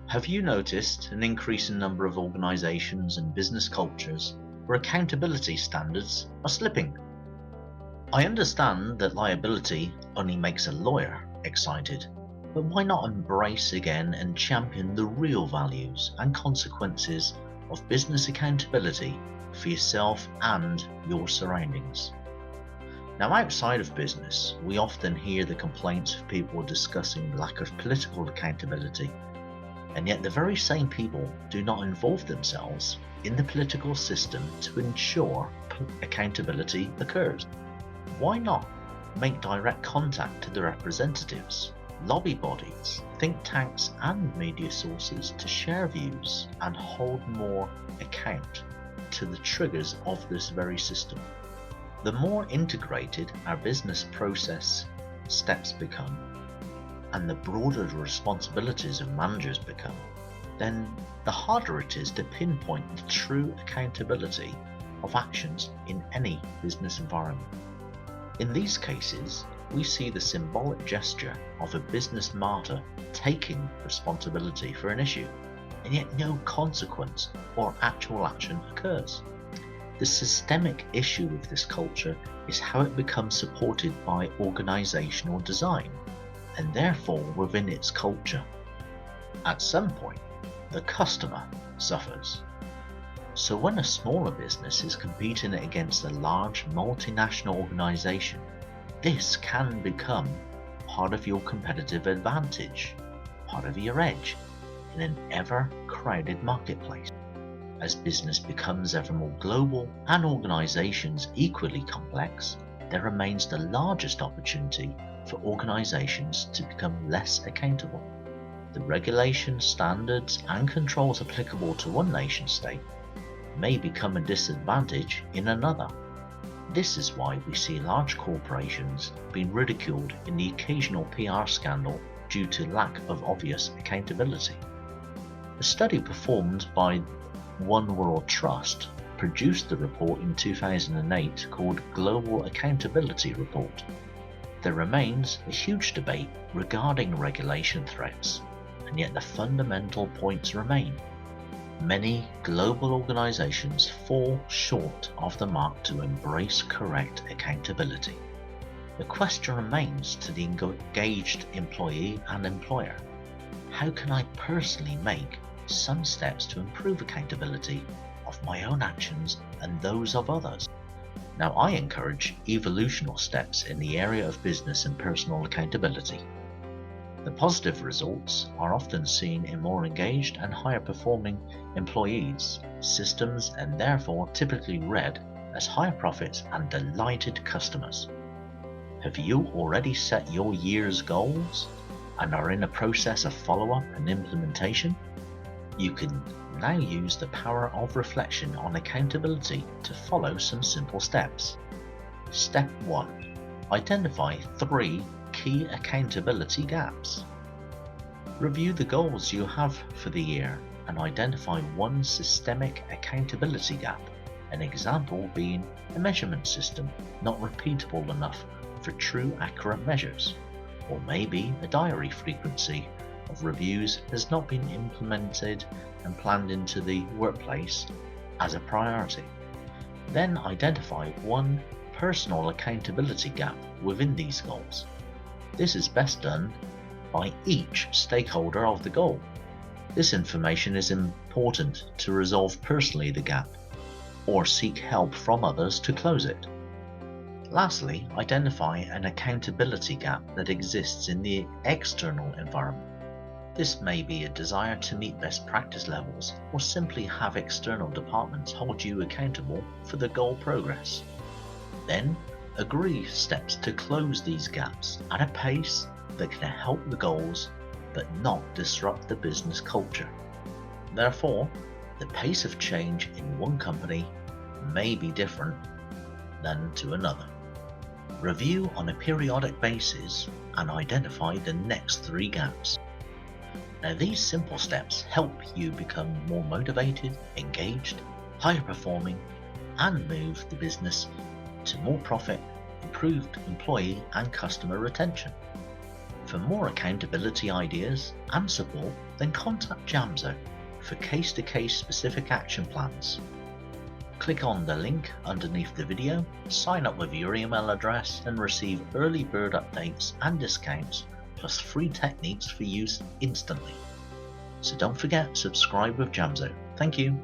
Have you noticed an increasing number of organizations and business cultures where accountability standards are slipping? I understand that liability only makes a lawyer excited, but why not embrace again and champion the real values and consequences of business accountability for yourself and your surroundings? Now, outside of business, we often hear the complaints of people discussing lack of political accountability, and yet the very same people do not involve themselves in the political system to ensure accountability occurs. Why not make direct contact to the representatives, lobby bodies, think tanks and media sources to share views and hold more account to the triggers of this very system? The more integrated our business process steps become, and the broader the responsibilities of managers become, then the harder it is to pinpoint the true accountability of actions in any business environment. In these cases, we see the symbolic gesture of a business martyr taking responsibility for an issue, and yet no consequence or actual action occurs. The systemic issue with this culture is how it becomes supported by organizational design, and therefore within its culture. At some point, the customer suffers. So when a smaller business is competing against a large multinational organization, this can become part of your competitive advantage, part of your edge in an ever-crowded marketplace. As business becomes ever more global and organizations equally complex, there remains the largest opportunity for organizations to become less accountable. The regulations, standards, and controls applicable to one nation state may become a disadvantage in another. This is why we see large corporations being ridiculed in the occasional PR scandal due to lack of obvious accountability. A study performed by One World Trust produced the report in 2008 called Global Accountability Report. There remains a huge debate regarding regulation threats, and yet the fundamental points remain. Many global organizations fall short of the mark to embrace correct accountability. The question remains to the engaged employee and employer: how can I personally make some steps to improve accountability of my own actions and those of others? Now, I encourage evolutional steps in the area of business and personal accountability. The positive results are often seen in more engaged and higher performing employees, systems, and therefore typically read as higher profits and delighted customers. Have you already set your year's goals and are in a process of follow-up and implementation? You can now use the power of reflection on accountability to follow some simple steps. Step 1. Identify 3 key accountability gaps. Review the goals you have for the year and identify one systemic accountability gap, an example being a measurement system not repeatable enough for true accurate measures, or maybe a diary frequency of reviews has not been implemented and planned into the workplace as a priority. Then identify one personal accountability gap within these goals. This is best done by each stakeholder of the goal. This information is important to resolve personally the gap or seek help from others to close it. Lastly, identify an accountability gap that exists in the external environment. This may be a desire to meet best practice levels or simply have external departments hold you accountable for the goal progress. Then, agree steps to close these gaps at a pace that can help the goals but not disrupt the business culture. Therefore, the pace of change in one company may be different than to another. Review on a periodic basis and identify the next 3 gaps. Now, these simple steps help you become more motivated, engaged, higher performing, and move the business to more profit, improved employee and customer retention. For more accountability ideas and support, then contact JAMSO for case-to-case specific action plans. Click on the link underneath the video, sign up with your email address and receive early bird updates and discounts plus free techniques for use instantly. So don't forget, subscribe with JAMSO. Thank you.